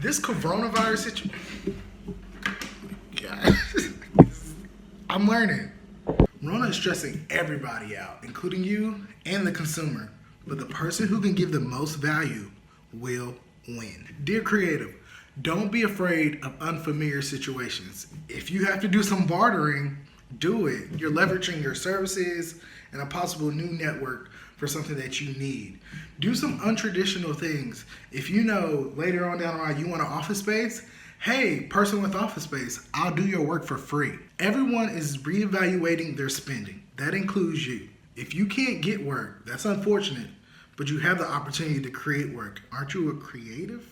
This coronavirus situation, I'm learning. Rona is stressing everybody out, including you and the consumer. But the person who can give the most value will win. Dear creative, don't be afraid of unfamiliar situations. If you have to do some bartering, do it. You're leveraging your services and a possible new network for something that you need. Do some untraditional things. If you know later on down the line you want an office space, hey, person with office space, I'll do your work for free. Everyone is reevaluating their spending. That includes you. If you can't get work, that's unfortunate, but you have the opportunity to create work. Aren't you a creative?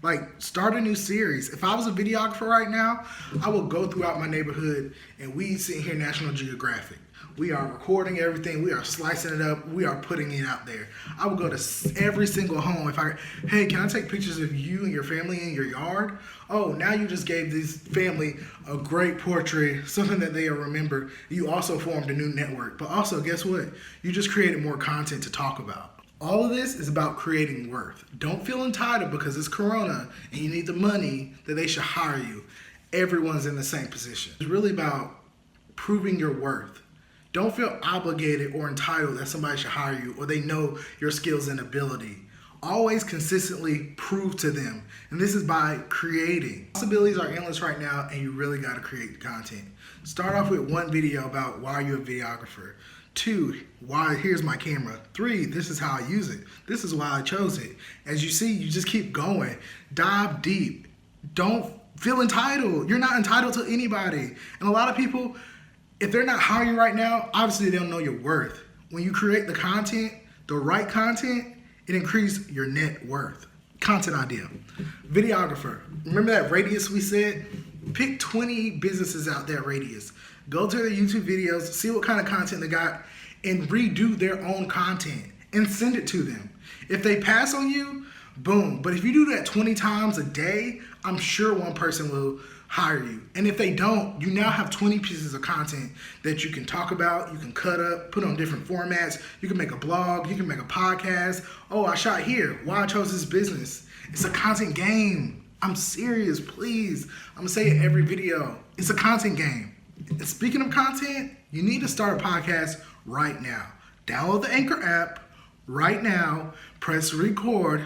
Like, start a new series. If I was a videographer right now, I would go throughout my neighborhood and we sit here National Geographic. We are recording everything. We are slicing it up. We are putting it out there. I would go to every single home. Hey, can I take pictures of you and your family in your yard? Oh, now you just gave this family a great portrait, something that they'll remember. You also formed a new network. But also, guess what? You just created more content to talk about. All of this is about creating worth. Don't feel entitled because it's Corona and you need the money that they should hire you. Everyone's in the same position. It's really about proving your worth. Don't feel obligated or entitled that somebody should hire you or they know your skills and ability. Always consistently prove to them. And this is by creating. Possibilities are endless right now and you really got to create content. Start off with one video about why you're a videographer. 2, why here's my camera. 3, this is how I use it. This is why I chose it. As you see, you just keep going. Dive deep. Don't feel entitled. You're not entitled to anybody. And a lot of people, if they're not hiring right now, obviously they don't know your worth. When you create the content, the right content, it increases your net worth. Content idea. Videographer. Remember that radius we said? Pick 20 businesses out that radius. Go to their YouTube videos, see what kind of content they got, and redo their own content and send it to them. If they pass on you, boom. But if you do that 20 times a day, I'm sure one person will hire you. And if they don't, you now have 20 pieces of content that you can talk about, you can cut up, put on different formats. You can make a blog, you can make a podcast. Oh, I shot here. Why I chose this business. It's a content game. I'm serious, please. I'm gonna say it every video. It's a content game. And speaking of content, you need to start a podcast right now. Download the Anchor app right now, press record,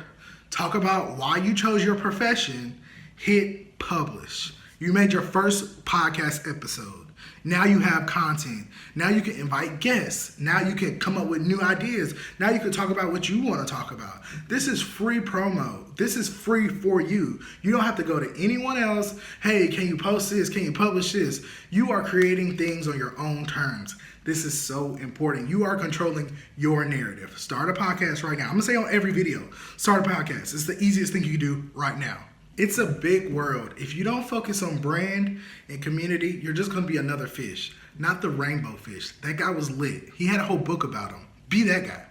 talk about why you chose your profession, hit publish. You made your first podcast episode. Now you have content. Now you can invite guests. Now you can come up with new ideas. Now you can talk about what you want to talk about. This is free promo. This is free for you. You don't have to go to anyone else. Hey, can you post this? Can you publish this? You are creating things on your own terms. This is so important. You are controlling your narrative. Start a podcast right now. I'm going to say on every video, start a podcast. It's the easiest thing you can do right now. It's a big world. If you don't focus on brand and community, you're just going to be another fish, not the rainbow fish. That guy was lit. He had a whole book about him. Be that guy.